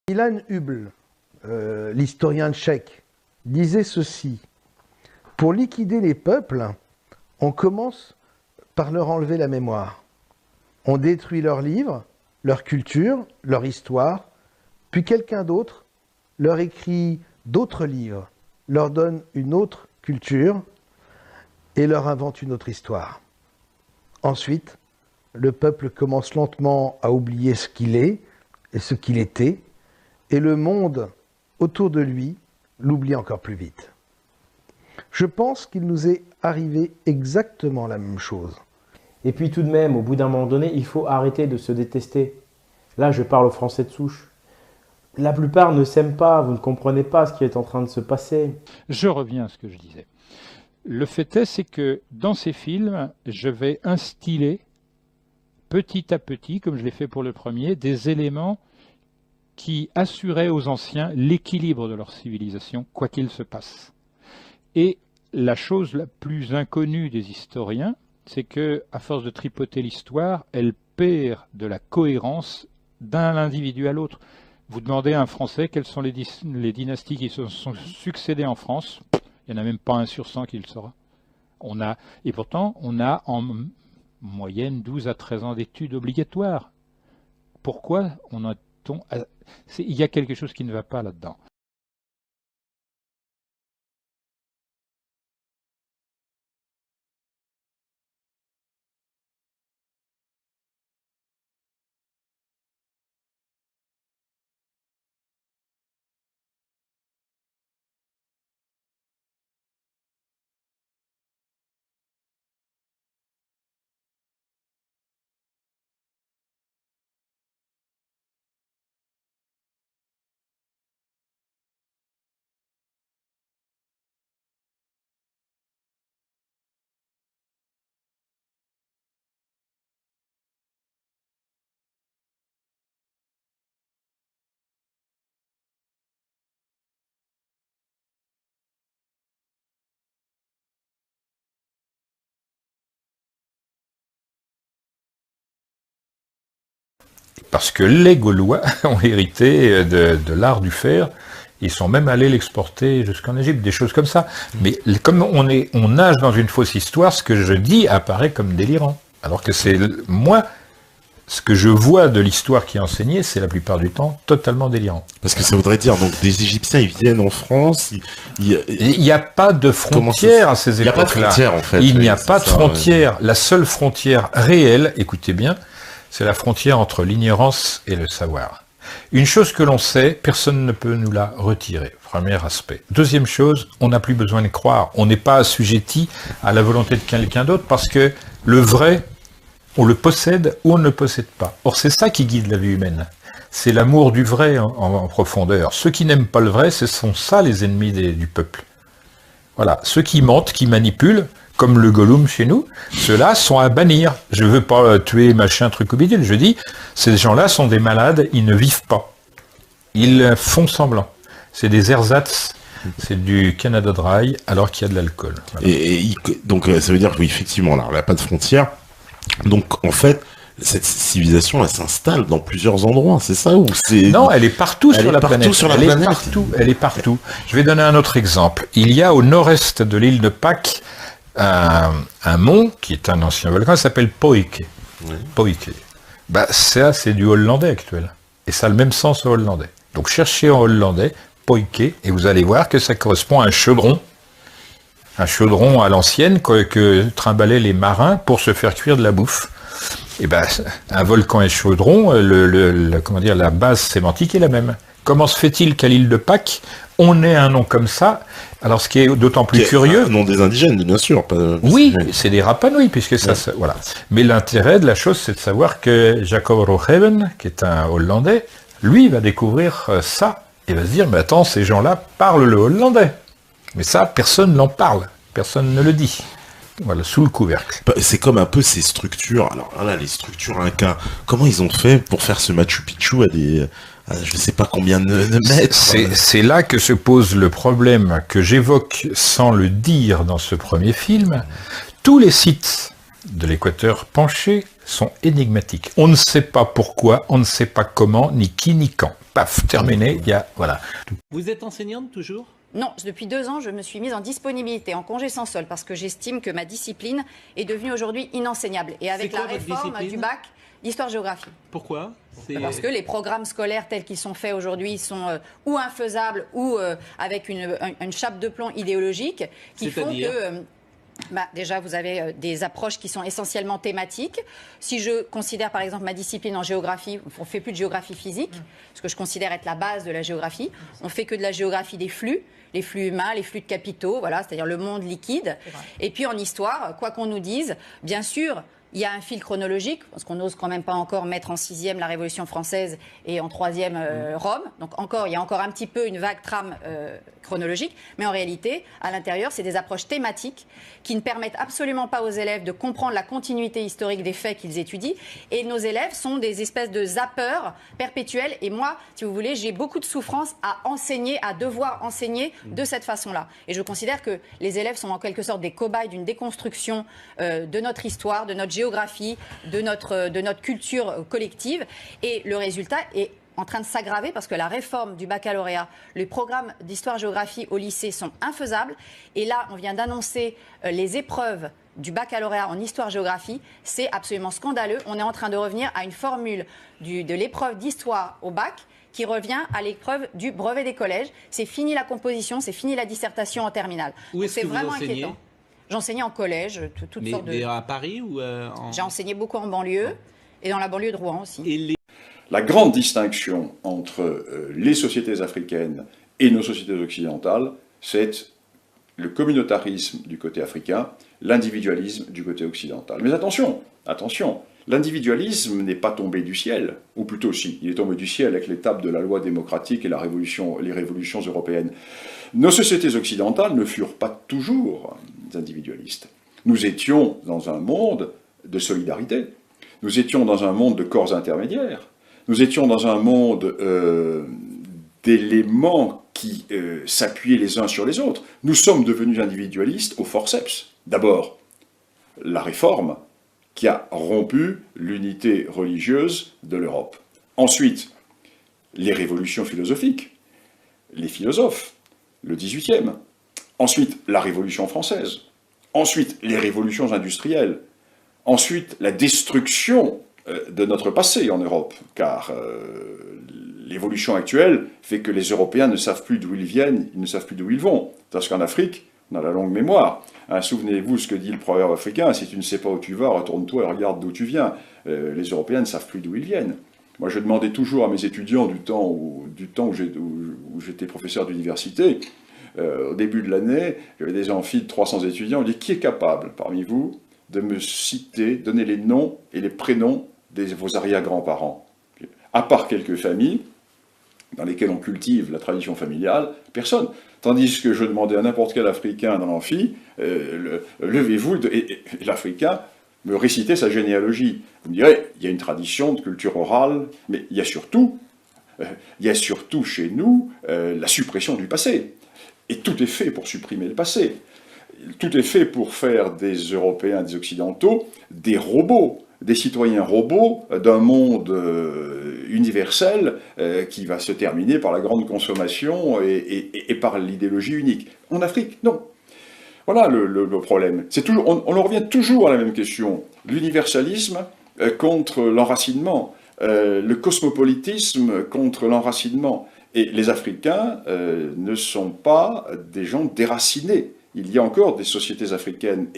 Ilan Hubl, l'historien tchèque, disait ceci: pour liquider les peuples, on commence par leur enlever la mémoire. On détruit leurs livres, leur culture, leur histoire, puis quelqu'un d'autre leur écrit d'autres livres, leur donne une autre culture et leur invente une autre histoire. Ensuite, le peuple commence lentement à oublier ce qu'il est et ce qu'il était, et le monde autour de lui l'oublie encore plus vite. Je pense qu'il nous est arrivé exactement la même chose. Et puis tout de même, au bout d'un moment donné, il faut arrêter de se détester. Là, je parle aux Français de souche. La plupart ne s'aiment pas, vous ne comprenez pas ce qui est en train de se passer. Je reviens à ce que je disais. Le fait est, c'est que dans ces films, je vais instiller petit à petit, comme je l'ai fait pour le premier, des éléments qui assuraient aux anciens l'équilibre de leur civilisation, quoi qu'il se passe. Et la chose la plus inconnue des historiens, c'est que, à force de tripoter l'histoire, elle perd de la cohérence d'un individu à l'autre. Vous demandez à un Français quelles sont les dynasties qui se sont succédées en France, il n'y en a même pas 1 sur 100 qui le saura. Et pourtant, on a en moyenne 12 à 13 ans d'études obligatoires. Pourquoi il y a quelque chose qui ne va pas là-dedans. Parce que les Gaulois ont hérité de l'art du fer, ils sont même allés l'exporter jusqu'en Égypte, des choses comme ça. Mais comme on nage dans une fausse histoire, ce que je dis apparaît comme délirant. Alors que c'est moi, ce que je vois de l'histoire qui est enseignée, c'est la plupart du temps totalement délirant. Parce que ça voudrait dire, donc, des Égyptiens, ils viennent en France, il n'y a pas de frontière à ces époques-là. Il n'y a pas de frontière, en fait. Il n'y a pas de frontière. La seule frontière réelle, écoutez bien, c'est la frontière entre l'ignorance et le savoir. Une chose que l'on sait, personne ne peut nous la retirer. Premier aspect. Deuxième chose, on n'a plus besoin de croire. On n'est pas assujetti à la volonté de quelqu'un d'autre parce que le vrai, on le possède ou on ne le possède pas. Or, c'est ça qui guide la vie humaine. C'est l'amour du vrai en profondeur. Ceux qui n'aiment pas le vrai, ce sont ça les ennemis du peuple. Voilà. Ceux qui mentent, qui manipulent, comme le Gollum chez nous, ceux-là sont à bannir. Je ne veux pas tuer machin, truc ou bidule. Je dis, ces gens-là sont des malades, ils ne vivent pas. Ils font semblant. C'est des ersatz, c'est du Canada Dry, alors qu'il y a de l'alcool. Voilà. Donc ça veut dire que oui, effectivement, là, il n'y a pas de frontière. Donc en fait, cette civilisation, elle s'installe dans plusieurs endroits, c'est ça ou c'est... Non, elle est partout sur la planète. Elle est partout. Je vais donner un autre exemple. Il y a au nord-est de l'île de Pâques un mont qui est un ancien volcan, il s'appelle Poike. Oui. Poike. Bah, ça, c'est du hollandais actuel. Et ça a le même sens au hollandais. Donc cherchez en hollandais Poike et vous allez voir que ça correspond à un chaudron. Un chaudron à l'ancienne que trimbalaient les marins pour se faire cuire de la bouffe. Et ben, un volcan et chaudron, la base sémantique est la même. Comment se fait-il qu'à l'île de Pâques, on ait un nom comme ça? Alors, ce qui est d'autant plus curieux... Un nom des indigènes, bien sûr. Oui, c'est des Rapa Nui, puisque ça... Ouais. Voilà. Mais l'intérêt de la chose, c'est de savoir que Jacob Roggeveen, qui est un Hollandais, lui, va découvrir ça, et va se dire, mais attends, ces gens-là parlent le hollandais. Mais ça, personne n'en parle, personne ne le dit. Voilà, sous le couvercle. C'est comme un peu ces structures, alors là, les structures Incas, comment ils ont fait pour faire ce Machu Picchu à des... je ne sais pas combien de mètres. C'est là que se pose le problème que j'évoque sans le dire dans ce premier film. Tous les sites de l'équateur penché sont énigmatiques. On ne sait pas pourquoi, on ne sait pas comment, ni qui, ni quand. Paf, terminé, il y a... Voilà. Vous êtes enseignante toujours ? Non, depuis 2 ans, je me suis mise en disponibilité, en congé sans solde, parce que j'estime que ma discipline est devenue aujourd'hui inenseignable. Et avec la réforme du bac, l'histoire-géographie. Pourquoi ? Parce que les programmes scolaires tels qu'ils sont faits aujourd'hui sont ou infaisables ou avec une chape de plomb idéologique qui font que... déjà, vous avez des approches qui sont essentiellement thématiques. Si je considère par exemple ma discipline en géographie, on ne fait plus de géographie physique, ce que je considère être la base de la géographie. On fait que de la géographie des flux, les flux humains, les flux de capitaux, voilà, c'est-à-dire le monde liquide. Et puis en histoire, quoi qu'on nous dise, bien sûr, il y a un fil chronologique, parce qu'on n'ose quand même pas encore mettre en 6e la Révolution française et en 3e Rome. Donc il y a encore un petit peu une vague trame chronologique. Mais en réalité, à l'intérieur, c'est des approches thématiques qui ne permettent absolument pas aux élèves de comprendre la continuité historique des faits qu'ils étudient. Et nos élèves sont des espèces de zappeurs perpétuels. Et moi, si vous voulez, j'ai beaucoup de souffrance à enseigner, à devoir enseigner de cette façon-là. Et je considère que les élèves sont en quelque sorte des cobayes d'une déconstruction de notre histoire, de notre géographie, de notre culture collective. Et le résultat est en train de s'aggraver parce que la réforme du baccalauréat, les programmes d'histoire-géographie au lycée sont infaisables. Et là, on vient d'annoncer les épreuves du baccalauréat en histoire-géographie. C'est absolument scandaleux. On est en train de revenir à une formule de l'épreuve d'histoire au bac qui revient à l'épreuve du brevet des collèges. C'est fini la composition, c'est fini la dissertation en terminale. Où est-ce que vous vraiment enseignez ? inquiétant. J'enseignais en collège, toutes sortes de... Mais à Paris ou J'ai enseigné beaucoup en banlieue et dans la banlieue de Rouen aussi. La grande distinction entre les sociétés africaines et nos sociétés occidentales, c'est le communautarisme du côté africain, l'individualisme du côté occidental. Mais attention, l'individualisme n'est pas tombé du ciel, ou plutôt si, il est tombé du ciel avec l'étape de la loi démocratique et les révolutions européennes. Nos sociétés occidentales ne furent pas toujours individualistes. Nous étions dans un monde de solidarité, nous étions dans un monde de corps intermédiaires, nous étions dans un monde d'éléments qui s'appuyaient les uns sur les autres. Nous sommes devenus individualistes au forceps. D'abord, la réforme qui a rompu l'unité religieuse de l'Europe. Ensuite, les révolutions philosophiques, les philosophes, le XVIIIe. Ensuite, la Révolution française. Ensuite, les révolutions industrielles. Ensuite, la destruction de notre passé en Europe, car l'évolution actuelle fait que les Européens ne savent plus d'où ils viennent, ils ne savent plus d'où ils vont. Parce qu'en Afrique, on a la longue mémoire. Hein, souvenez-vous ce que dit le proverbe africain, si tu ne sais pas où tu vas, retourne-toi et regarde d'où tu viens. Les Européens ne savent plus d'où ils viennent. Moi, je demandais toujours à mes étudiants du temps où j'étais professeur d'université, au début de l'année, j'avais des amphis de 300 étudiants, on dit qui est capable parmi vous de me citer, donner les noms et les prénoms de vos arrière-grands-parents. À part quelques familles dans lesquelles on cultive la tradition familiale, personne. Tandis que je demandais à n'importe quel Africain dans l'amphi, levez-vous, et l'Africain me récitait sa généalogie. Vous me direz, il y a une tradition de culture orale, mais il y a surtout chez nous la suppression du passé. Et tout est fait pour supprimer le passé. Tout est fait pour faire des Européens, des Occidentaux, des robots, des citoyens robots d'un monde universel qui va se terminer par la grande consommation et par l'idéologie unique. En Afrique, non. Voilà le problème. On en revient toujours à la même question. L'universalisme contre l'enracinement, le cosmopolitisme contre l'enracinement. Et les Africains ne sont pas des gens déracinés. Il y a encore des sociétés africaines